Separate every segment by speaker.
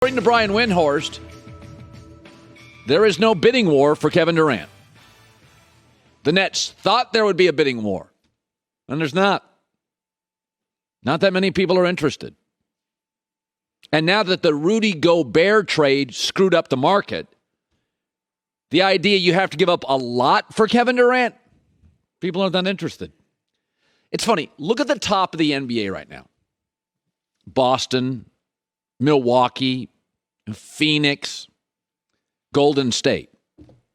Speaker 1: According to Brian Windhorst, there is no bidding war for Kevin Durant. The Nets thought there would be a bidding war, and there's not. Not that many people are interested. And now that the Rudy Gobert trade screwed up the market, the idea you have to give up a lot for Kevin Durant, people aren't that interested. It's funny. Look at the top of the NBA right now. Boston, Milwaukee, Phoenix, Golden State.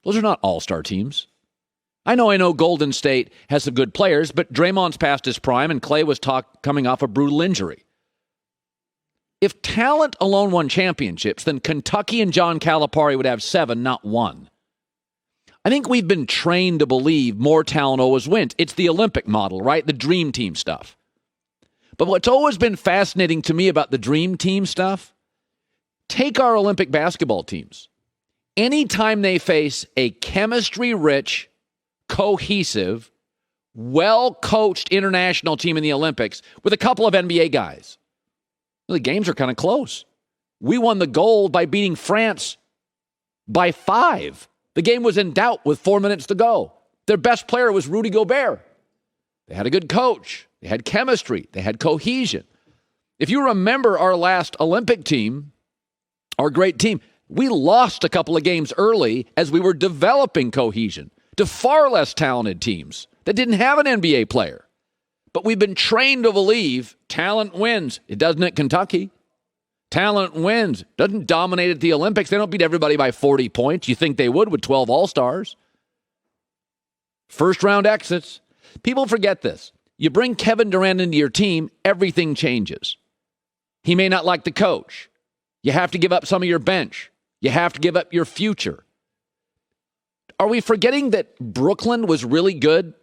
Speaker 1: Those are not all-star teams. I know Golden State has some good players, but Draymond's past his prime and Clay was coming off a brutal injury. If talent alone won championships, then Kentucky and John Calipari would have 7, not 1. I think we've been trained to believe more talent always wins. It's the Olympic model, right? The dream team stuff. But what's always been fascinating to me about the dream team stuff, take our Olympic basketball teams. Anytime they face a chemistry-rich, cohesive, well-coached international team in the Olympics with a couple of NBA guys, the games are kind of close. We won the gold by beating France by 5. The game was in doubt with 4 minutes to go. Their best player was Rudy Gobert. They had a good coach. They had chemistry. They had cohesion. If you remember our last Olympic team, our great team, we lost a couple of games early as we were developing cohesion to far less talented teams that didn't have an NBA player. But we've been trained to believe talent wins. It doesn't at Kentucky. Talent wins. Doesn't dominate at the Olympics. They don't beat everybody by 40 points. You think they would with 12 All-Stars. First round exits. People forget this. You bring Kevin Durant into your team, everything changes. He may not like the coach. You have to give up some of your bench. You have to give up your future. Are we forgetting that Brooklyn was really good?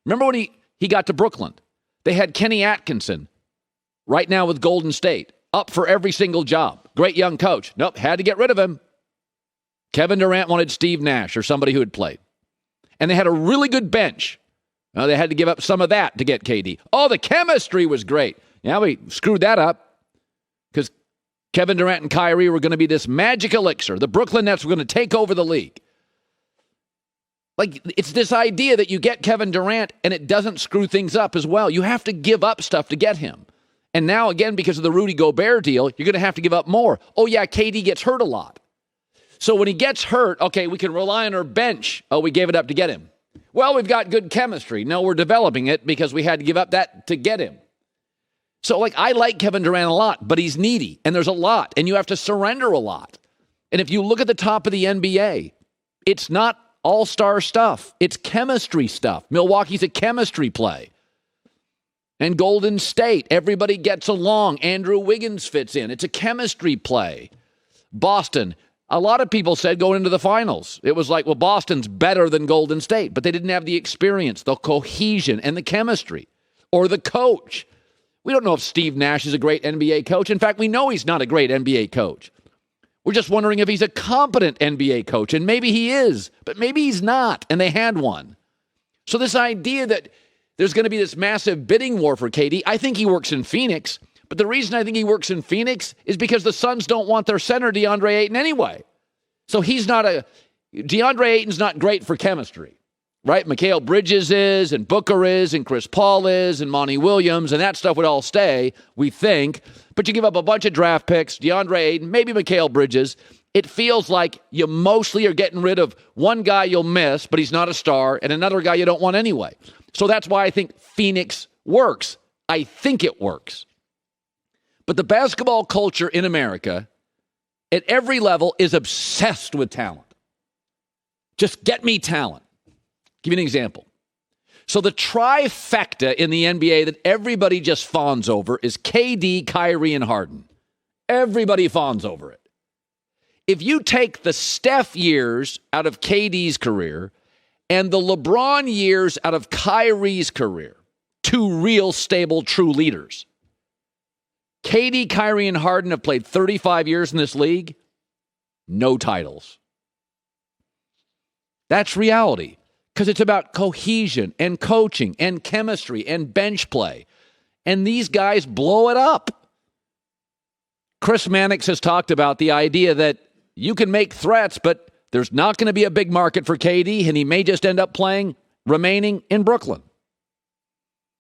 Speaker 1: Remember when he got to Brooklyn? They had Kenny Atkinson right now with Golden State, up for every single job. Great young coach. Nope, had to get rid of him. Kevin Durant wanted Steve Nash or somebody who had played. And they had a really good bench. Well, they had to give up some of that to get KD. Oh, the chemistry was great. Yeah, we screwed that up because Kevin Durant and Kyrie were going to be this magic elixir. The Brooklyn Nets were going to take over the league. Like, it's this idea that you get Kevin Durant and it doesn't screw things up as well. You have to give up stuff to get him. And now, again, because of the Rudy Gobert deal, you're going to have to give up more. Oh, yeah, KD gets hurt a lot. So when he gets hurt, okay, we can rely on our bench. Oh, we gave it up to get him. Well, we've got good chemistry. No, we're developing it because we had to give up that to get him. So, I like Kevin Durant a lot, but he's needy, and there's a lot, and you have to surrender a lot. And if you look at the top of the NBA, it's not all-star stuff. It's chemistry stuff. Milwaukee's a chemistry play. And Golden State, everybody gets along. Andrew Wiggins fits in. It's a chemistry play. Boston, a lot of people said going into the finals, it was like, well, Boston's better than Golden State, but they didn't have the experience, the cohesion, and the chemistry, or the coach. We don't know if Steve Nash is a great NBA coach. In fact, we know he's not a great NBA coach. We're just wondering if he's a competent NBA coach, and maybe he is, but maybe he's not, and they had one. So this idea that there's going to be this massive bidding war for KD, I think he works in Phoenix. But the reason I think he works in Phoenix is because the Suns don't want their center, DeAndre Ayton, anyway. So DeAndre Ayton's not great for chemistry, right? Mikal Bridges is, and Booker is, and Chris Paul is, and Monty Williams, and that stuff would all stay, we think. But you give up a bunch of draft picks, DeAndre Ayton, maybe Mikal Bridges. It feels like you mostly are getting rid of one guy you'll miss, but he's not a star, and another guy you don't want anyway. So that's why I think Phoenix works. I think it works. But the basketball culture in America, at every level, is obsessed with talent. Just get me talent. Give you an example. So the trifecta in the NBA that everybody just fawns over is KD, Kyrie, and Harden. Everybody fawns over it. If you take the Steph years out of KD's career and the LeBron years out of Kyrie's career, two real stable, true leaders, KD, Kyrie, and Harden have played 35 years in this league. No titles. That's reality. Because it's about cohesion and coaching and chemistry and bench play. And these guys blow it up. Chris Mannix has talked about the idea that you can make threats, but there's not going to be a big market for KD, and he may just end up remaining in Brooklyn.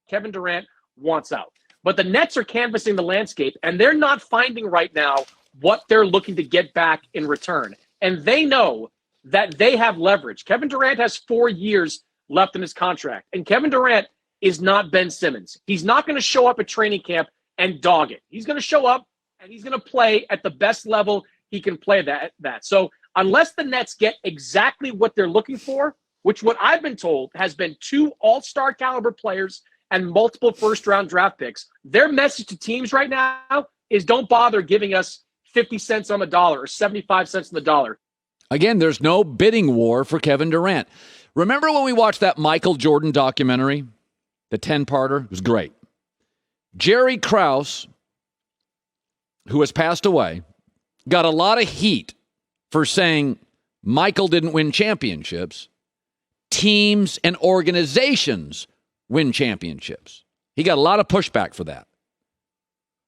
Speaker 2: Kevin Durant wants out. But the Nets are canvassing the landscape, and they're not finding right now what they're looking to get back in return. And they know that they have leverage. Kevin Durant has 4 years left in his contract. And Kevin Durant is not Ben Simmons. He's not going to show up at training camp and dog it. He's going to show up, and he's going to play at the best level he can play that. So unless the Nets get exactly what they're looking for, which what I've been told has been 2 all-star caliber players and multiple first-round draft picks, their message to teams right now is don't bother giving us 50 cents on the dollar or 75 cents on the dollar.
Speaker 1: Again, there's no bidding war for Kevin Durant. Remember when we watched that Michael Jordan documentary, the 10-parter? It was great. Jerry Krause, who has passed away, got a lot of heat for saying Michael didn't win championships. Teams and organizations win championships. He got a lot of pushback for that.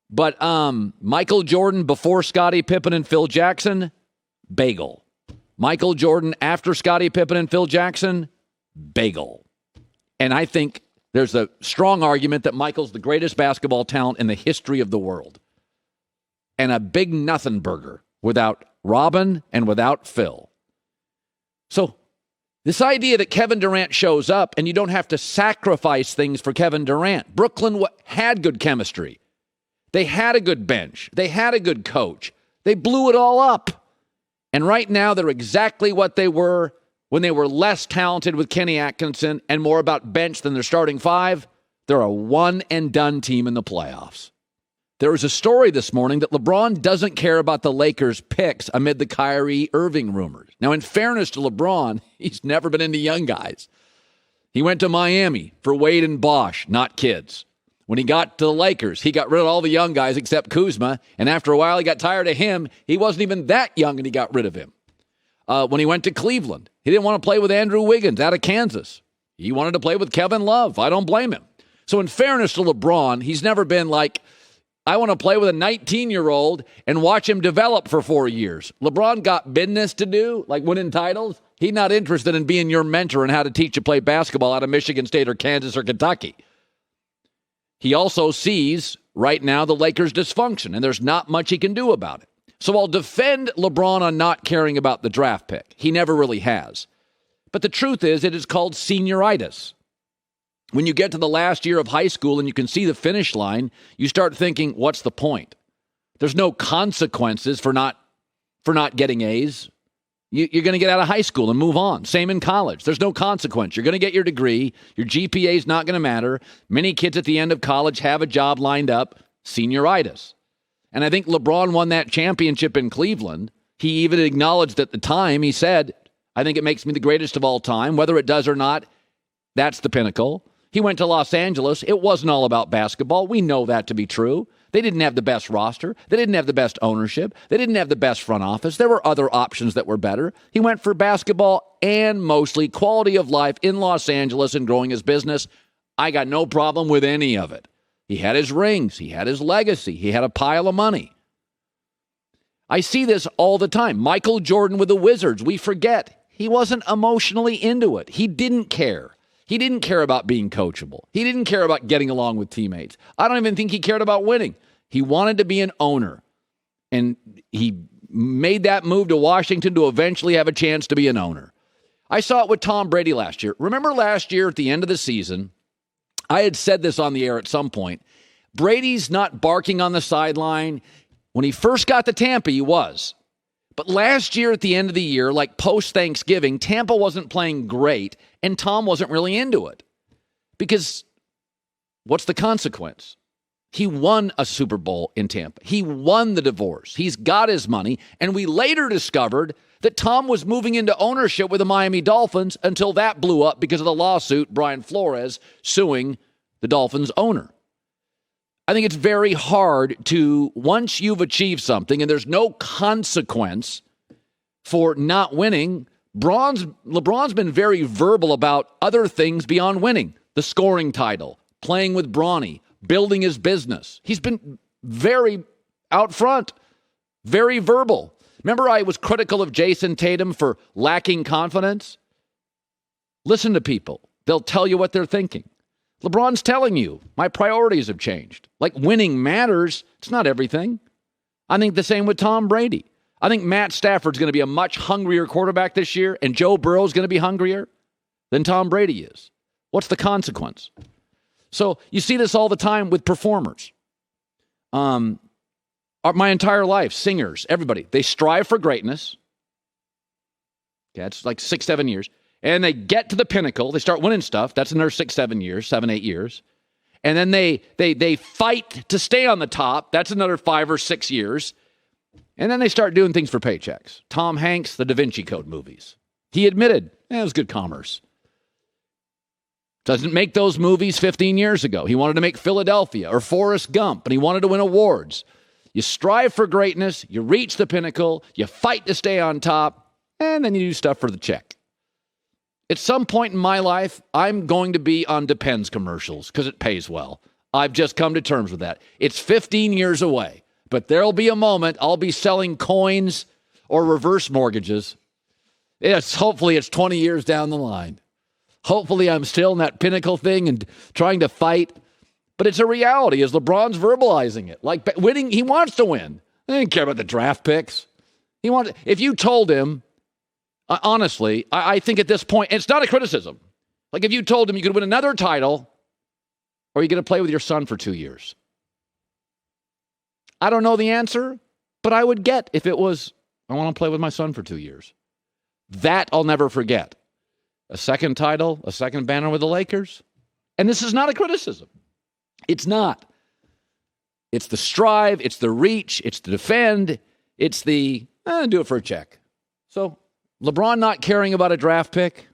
Speaker 1: But Michael Jordan before Scottie Pippen and Phil Jackson, bagel. Michael Jordan after Scottie Pippen and Phil Jackson, bagel. And I think there's a strong argument that Michael's the greatest basketball talent in the history of the world. And a big nothing burger without Robin and without Phil. So this idea that Kevin Durant shows up and you don't have to sacrifice things for Kevin Durant. Brooklyn had good chemistry. They had a good bench. They had a good coach. They blew it all up. And right now they're exactly what they were when they were less talented with Kenny Atkinson and more about bench than their starting 5. They're a one-and-done team in the playoffs. There was a story this morning that LeBron doesn't care about the Lakers' picks amid the Kyrie Irving rumors. Now, in fairness to LeBron, he's never been into young guys. He went to Miami for Wade and Bosh, not kids. When he got to the Lakers, he got rid of all the young guys except Kuzma, and after a while he got tired of him. He wasn't even that young, and he got rid of him. When he went to Cleveland, he didn't want to play with Andrew Wiggins out of Kansas. He wanted to play with Kevin Love. I don't blame him. So in fairness to LeBron, he's never been like, I want to play with a 19-year-old and watch him develop for 4 years. LeBron got business to do, like winning titles. He's not interested in being your mentor and how to teach you play basketball out of Michigan State or Kansas or Kentucky. He also sees right now the Lakers' dysfunction, and there's not much he can do about it. So I'll defend LeBron on not caring about the draft pick. He never really has. But the truth is, it is called senioritis. When you get to the last year of high school and you can see the finish line, you start thinking, what's the point? There's no consequences for not getting A's. You're going to get out of high school and move on. Same in college. There's no consequence. You're going to get your degree. Your GPA is not going to matter. Many kids at the end of college have a job lined up. Senioritis. And I think LeBron won that championship in Cleveland. He even acknowledged at the time, he said, I think it makes me the greatest of all time. Whether it does or not, that's the pinnacle. He went to Los Angeles. It wasn't all about basketball. We know that to be true. They didn't have the best roster. They didn't have the best ownership. They didn't have the best front office. There were other options that were better. He went for basketball and mostly quality of life in Los Angeles and growing his business. I got no problem with any of it. He had his rings. He had his legacy. He had a pile of money. I see this all the time. Michael Jordan with the Wizards. We forget. He wasn't emotionally into it. He didn't care. He didn't care about being coachable. He didn't care about getting along with teammates. I don't even think he cared about winning. He wanted to be an owner. And he made that move to Washington to eventually have a chance to be an owner. I saw it with Tom Brady last year. Remember last year at the end of the season, I had said this on the air at some point. Brady's not barking on the sideline. When he first got to Tampa, he was. But last year at the end of the year, like post-Thanksgiving, Tampa wasn't playing great, and Tom wasn't really into it. Because what's the consequence? He won a Super Bowl in Tampa. He won the divorce. He's got his money, and we later discovered that Tom was moving into ownership with the Miami Dolphins until that blew up because of the lawsuit, Brian Flores suing the Dolphins owner. I think it's very hard to, once you've achieved something and there's no consequence for not winning, LeBron's been very verbal about other things beyond winning. The scoring title, playing with Bronny, building his business. He's been very out front. very verbal. Remember I was critical of Jason Tatum for lacking confidence? Listen to people. They'll tell you what they're thinking. LeBron's telling you, my priorities have changed. Like winning matters. It's not everything. I think the same with Tom Brady. I think Matt Stafford's going to be a much hungrier quarterback this year, and Joe Burrow's going to be hungrier than Tom Brady is. What's the consequence? So you see this all the time with performers. My entire life, singers, everybody, they strive for greatness. Okay, it's like 6, 7 years. And they get to the pinnacle. They start winning stuff. That's another 6, 7 years, 7, 8 years. And then they fight to stay on the top. That's another 5 or 6 years. And then they start doing things for paychecks. Tom Hanks, the Da Vinci Code movies. He admitted, it was good commerce. Doesn't make those movies 15 years ago. He wanted to make Philadelphia or Forrest Gump, and he wanted to win awards. You strive for greatness, you reach the pinnacle, you fight to stay on top, and then you do stuff for the check. At some point in my life, I'm going to be on Depends commercials because it pays well. I've just come to terms with that. It's 15 years away, but there'll be a moment I'll be selling coins or reverse mortgages. Hopefully it's 20 years down the line. Hopefully I'm still in that pinnacle thing and trying to fight. But it's a reality as LeBron's verbalizing it. Like winning, he wants to win. He doesn't care about the draft picks. If you told him, honestly, I think at this point, it's not a criticism. Like if you told him you could win another title or you're going to play with your son for 2 years. I don't know the answer, but I would get if it was, I want to play with my son for 2 years. That I'll never forget. A second title, a second banner with the Lakers. And this is not a criticism. It's not. It's the strive, it's the reach, it's the defend, it's the do it for a check. So LeBron not caring about a draft pick.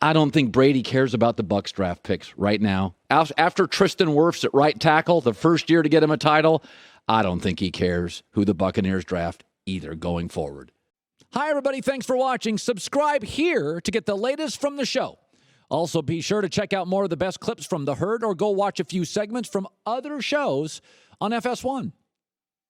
Speaker 1: I don't think Brady cares about the Bucs draft picks right now. After Tristan Wirfs at right tackle, the first year to get him a title, I don't think he cares who the Buccaneers draft either going forward. Hi, everybody. Thanks for watching. Subscribe here to get the latest from the show. Also, be sure to check out more of the best clips from The Herd or go watch a few segments from other shows on FS1.